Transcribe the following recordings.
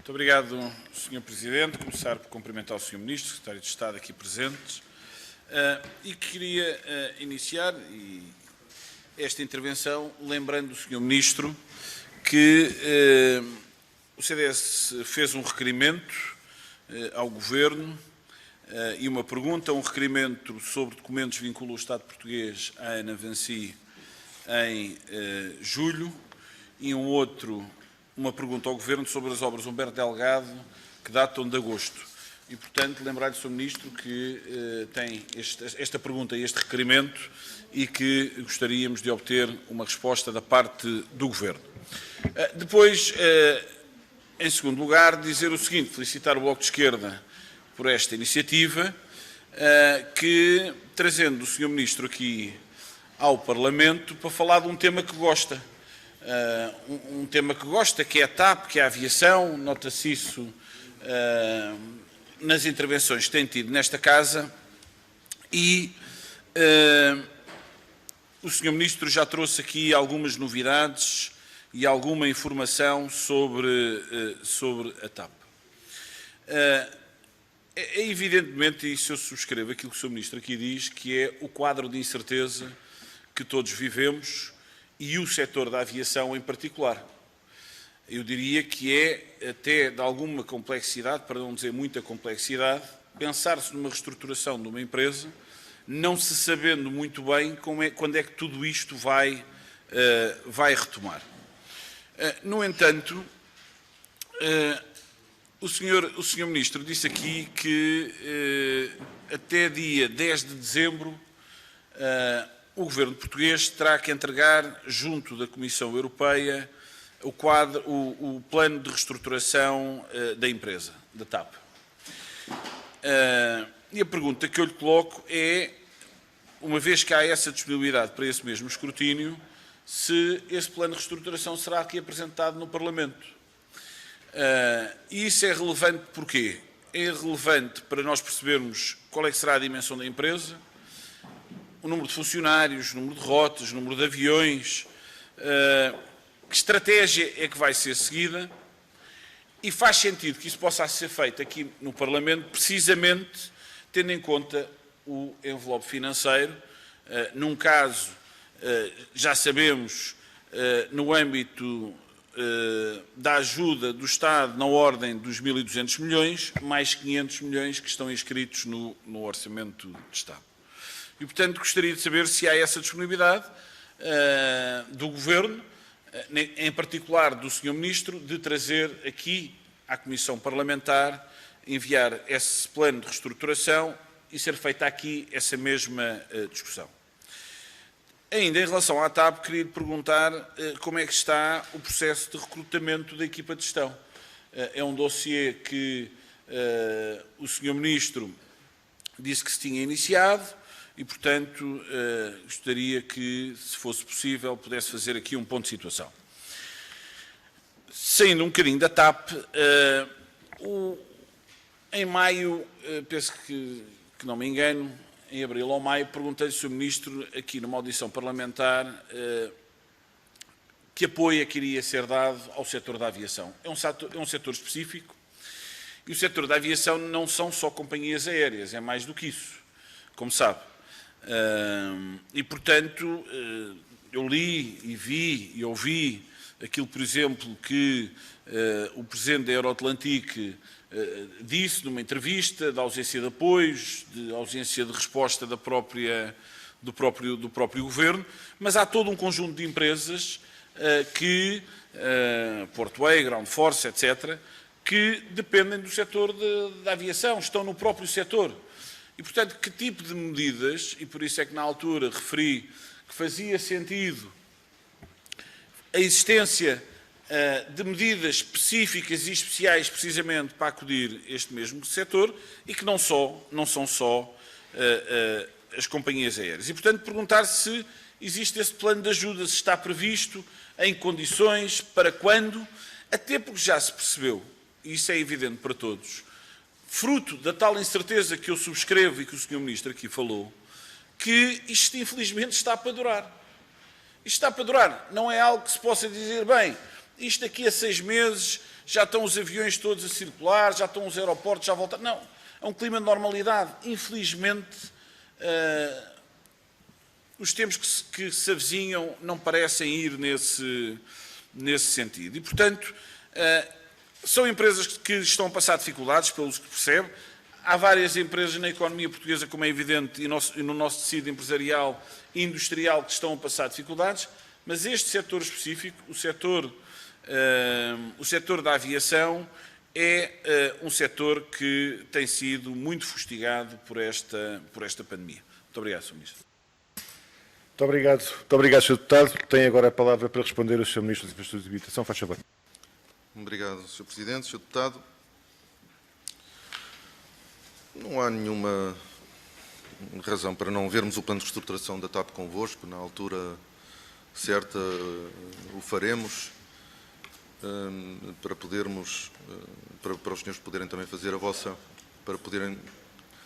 Muito obrigado, Sr. Presidente. Começar por cumprimentar o Sr. Ministro, Secretário de Estado aqui presentes. E queria iniciar esta intervenção lembrando o Sr. Ministro que o CDS fez um requerimento ao Governo e uma pergunta, um requerimento sobre documentos vinculando o Estado português à Ana Vancy em julho e uma pergunta ao Governo sobre as obras Humberto Delgado, que datam de agosto. E, portanto, lembrar-lhe, Sr. Ministro, que tem esta pergunta e este requerimento e que gostaríamos de obter uma resposta da parte do Governo. Depois, em segundo lugar, dizer o seguinte, felicitar o Bloco de Esquerda por esta iniciativa, que, trazendo o Sr. Ministro aqui ao Parlamento para falar de um tema que gosta. Um tema que gosta, que é a TAP, que é a aviação, nota-se isso nas intervenções que tem tido nesta Casa e o Sr. Ministro já trouxe aqui algumas novidades e alguma informação sobre a TAP. É evidentemente, e isso eu subscrevo aquilo que o Sr. Ministro aqui diz, que é o quadro de incerteza que todos vivemos e o setor da aviação em particular. Eu diria que é até de alguma complexidade, para não dizer muita complexidade, pensar-se numa reestruturação de uma empresa, não se sabendo muito bem quando é que tudo isto vai retomar. No entanto, o Sr. Ministro disse aqui que até dia 10 de dezembro o Governo português terá que entregar, junto da Comissão Europeia, o plano de reestruturação da empresa, da TAP. E a pergunta que eu lhe coloco é, uma vez que há essa disponibilidade para esse mesmo escrutínio, se esse plano de reestruturação será aqui apresentado no Parlamento. E isso é relevante porquê? É relevante para nós percebermos qual é que será a dimensão da empresa, o número de funcionários, o número de rotas, o número de aviões, que estratégia é que vai ser seguida e faz sentido que isso possa ser feito aqui no Parlamento, precisamente tendo em conta o envelope financeiro. Num caso, já sabemos, no âmbito da ajuda do Estado na ordem dos 1.200 milhões, mais 500 milhões que estão inscritos no Orçamento de Estado. E, portanto, gostaria de saber se há essa disponibilidade do Governo, em particular do Sr. Ministro, de trazer aqui à Comissão Parlamentar, enviar esse plano de reestruturação e ser feita aqui essa mesma discussão. Ainda em relação à TAP, queria lhe perguntar como é que está o processo de recrutamento da equipa de gestão. É um dossiê que o Sr. Ministro disse que se tinha iniciado, e, portanto, gostaria que, se fosse possível, pudesse fazer aqui um ponto de situação. Saindo um bocadinho da TAP, em maio, penso que não me engano, em abril ou maio, perguntei-lhe ao Sr. Ministro, aqui numa audição parlamentar, que apoio é que iria ser dado ao setor da aviação. É um setor específico, e o setor da aviação não são só companhias aéreas, é mais do que isso, como sabe. E, portanto, eu li e vi e ouvi aquilo, por exemplo, que o Presidente da Euroatlantique disse numa entrevista, da ausência de apoios, de ausência de resposta do próprio Governo, mas há todo um conjunto de empresas que, Portway, Ground Force, etc., que dependem do setor da aviação, estão no próprio setor. E, portanto, que tipo de medidas, e por isso é que na altura referi que fazia sentido a existência de medidas específicas e especiais precisamente para acudir este mesmo setor e que não são só as companhias aéreas. E, portanto, perguntar se existe esse plano de ajuda, se está previsto, em condições, para quando, até porque já se percebeu, e isso é evidente para todos, fruto da tal incerteza que eu subscrevo e que o Sr. Ministro aqui falou, que isto infelizmente está para durar. Isto está para durar. Não é algo que se possa dizer, bem, isto aqui a 6 meses já estão os aviões todos a circular, já estão os aeroportos, já voltaram. Não, é um clima de normalidade. Infelizmente, os tempos que se avizinham não parecem ir nesse sentido. E, portanto, são empresas que estão a passar dificuldades, pelos que percebo. Há várias empresas na economia portuguesa, como é evidente, e no nosso tecido empresarial e industrial, que estão a passar dificuldades, mas este setor específico, o setor da aviação, é um setor que tem sido muito fustigado por esta pandemia. Muito obrigado, Sr. Ministro. Muito obrigado, Sr. Deputado. Tem agora a palavra para responder o Sr. Ministro das Infraestruturas e Habitação. Faz favor. Obrigado, Sr. Presidente. Sr. Deputado, não há nenhuma razão para não vermos o plano de reestruturação da TAP convosco. Na altura certa o faremos, para podermos, para os senhores poderem também fazer a vossa, para poderem...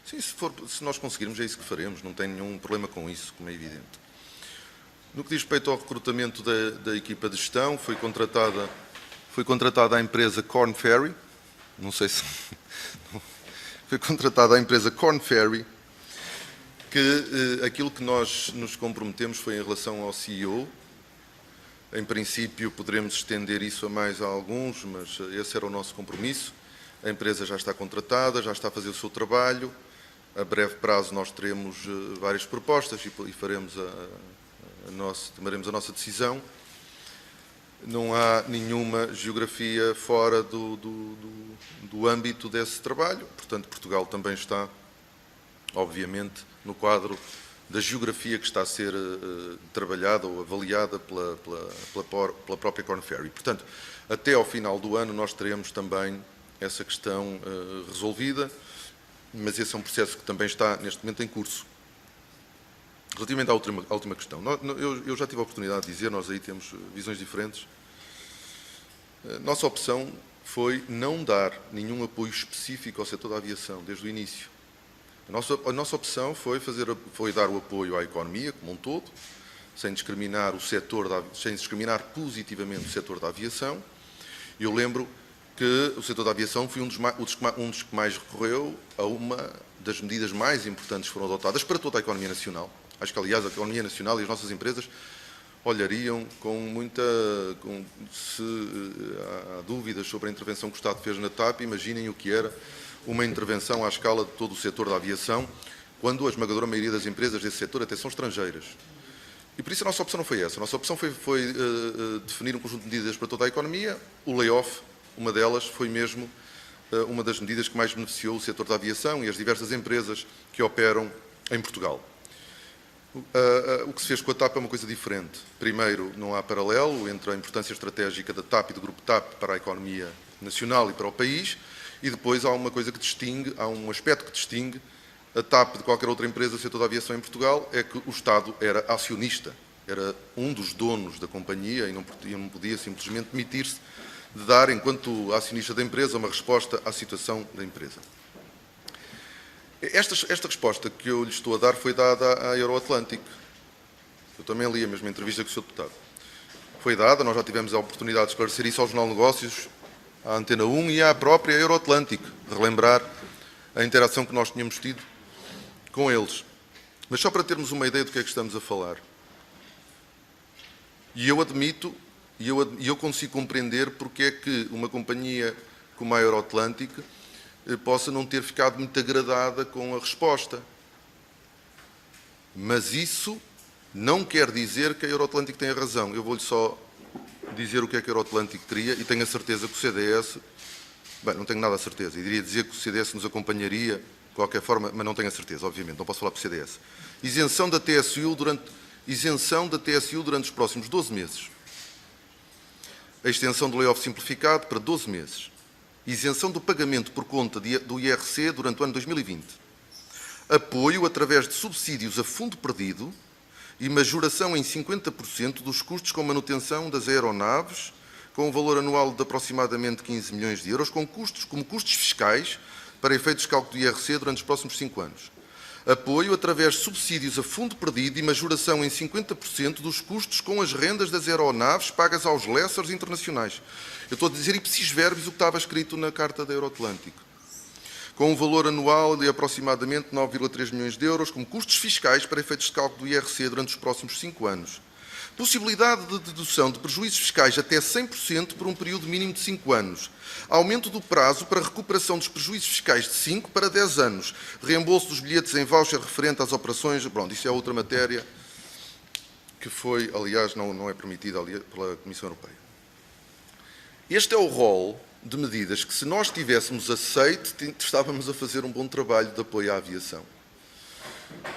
Sim, se nós conseguirmos, é isso que faremos. Não tenho nenhum problema com isso, como é evidente. No que diz respeito ao recrutamento da equipa de gestão, foi contratada a empresa Korn Ferry, não sei se... Foi contratada a empresa Korn Ferry, que aquilo que nós nos comprometemos foi em relação ao CEO. Em princípio, poderemos estender isso a mais alguns, mas esse era o nosso compromisso. A empresa já está contratada, já está a fazer o seu trabalho. A breve prazo nós teremos várias propostas e tomaremos a nossa decisão. Não há nenhuma geografia fora do âmbito desse trabalho. Portanto, Portugal também está, obviamente, no quadro da geografia que está a ser trabalhada ou avaliada pela própria Korn Ferry. Portanto, até ao final do ano nós teremos também essa questão resolvida, mas esse é um processo que também está, neste momento, em curso. Relativamente à última questão, eu já tive a oportunidade de dizer, nós aí temos visões diferentes. Nossa opção foi não dar nenhum apoio específico ao setor da aviação, desde o início. A nossa opção foi dar o apoio à economia como um todo, sem discriminar positivamente o setor da aviação. Eu lembro que o setor da aviação foi um dos que mais recorreu a uma das medidas mais importantes que foram adotadas para toda a economia nacional. Acho que, aliás, a economia nacional e as nossas empresas olhariam se há dúvidas sobre a intervenção que o Estado fez na TAP, imaginem o que era uma intervenção à escala de todo o setor da aviação, quando a esmagadora maioria das empresas desse setor até são estrangeiras. E por isso a nossa opção não foi essa. A nossa opção foi definir um conjunto de medidas para toda a economia. O layoff, uma delas, foi mesmo uma das medidas que mais beneficiou o setor da aviação e as diversas empresas que operam em Portugal. O que se fez com a TAP é uma coisa diferente. Primeiro, não há paralelo entre a importância estratégica da TAP e do grupo TAP para a economia nacional e para o país, e depois há uma coisa que distingue, há um aspecto que distingue a TAP de qualquer outra empresa do setor da aviação em Portugal, é que o Estado era acionista, era um dos donos da companhia e não podia simplesmente demitir-se de dar, enquanto acionista da empresa, uma resposta à situação da empresa. Esta resposta que eu lhe estou a dar foi dada à Euroatlântico. Eu também li a mesma entrevista que o Sr. Deputado. Foi dada, nós já tivemos a oportunidade de esclarecer isso ao Jornal de Negócios, à Antena 1 e à própria Euroatlântico, relembrar a interação que nós tínhamos tido com eles. Mas só para termos uma ideia do que é que estamos a falar. E eu admito, e eu consigo compreender porque é que uma companhia como a Euroatlântico possa não ter ficado muito agradada com a resposta. Mas isso não quer dizer que a Euroatlântico tenha razão. Eu vou-lhe só dizer o que é que a Euroatlântico teria e tenho a certeza que o CDS... Bem, não tenho nada a certeza. Eu iria dizer que o CDS nos acompanharia de qualquer forma, mas não tenho a certeza, obviamente. Não posso falar para o CDS. Isenção da TSU durante os próximos 12 meses. A extensão do layoff simplificado para 12 meses. Isenção do pagamento por conta do IRC durante o ano 2020. Apoio através de subsídios a fundo perdido e majoração em 50% dos custos com manutenção das aeronaves, com um valor anual de aproximadamente 15 milhões de euros, como custos fiscais para efeitos de cálculo do IRC durante os próximos 5 anos. Apoio através de subsídios a fundo perdido e majoração em 50% dos custos com as rendas das aeronaves pagas aos lessors internacionais. Eu estou a dizer ipsis verbis o que estava escrito na Carta da Euroatlântico. Com um valor anual de aproximadamente 9,3 milhões de euros, como custos fiscais para efeitos de cálculo do IRC durante os próximos 5 anos. Possibilidade de dedução de prejuízos fiscais até 100% por um período mínimo de 5 anos. Aumento do prazo para recuperação dos prejuízos fiscais de 5 para 10 anos. Reembolso dos bilhetes em voucher referente às operações. Pronto, isso é outra matéria que foi, aliás, não é permitida pela Comissão Europeia. Este é o rol de medidas que, se nós tivéssemos aceito, estávamos a fazer um bom trabalho de apoio à aviação.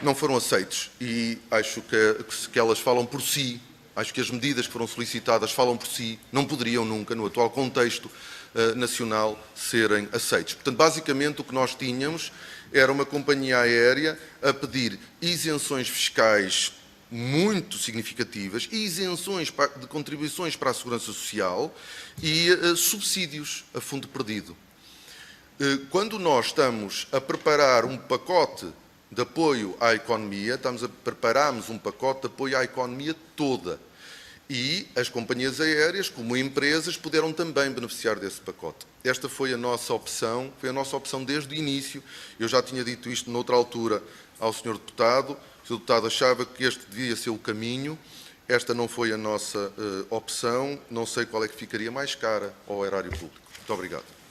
Não foram aceitos e acho que elas falam por si. Acho que as medidas que foram solicitadas falam por si, não poderiam nunca, no atual contexto nacional, serem aceitos. Portanto, basicamente, o que nós tínhamos era uma companhia aérea a pedir isenções fiscais muito significativas, isenções de contribuições para a Segurança Social e subsídios a fundo perdido. Quando nós estamos a preparar um pacote de apoio à economia, preparamos um pacote de apoio à economia toda. E as companhias aéreas, como empresas, puderam também beneficiar desse pacote. Esta foi a nossa opção desde o início. Eu já tinha dito isto noutra altura ao Sr. Deputado. O Sr. Deputado achava que este devia ser o caminho. Esta não foi a nossa opção. Não sei qual é que ficaria mais cara ao erário público. Muito obrigado.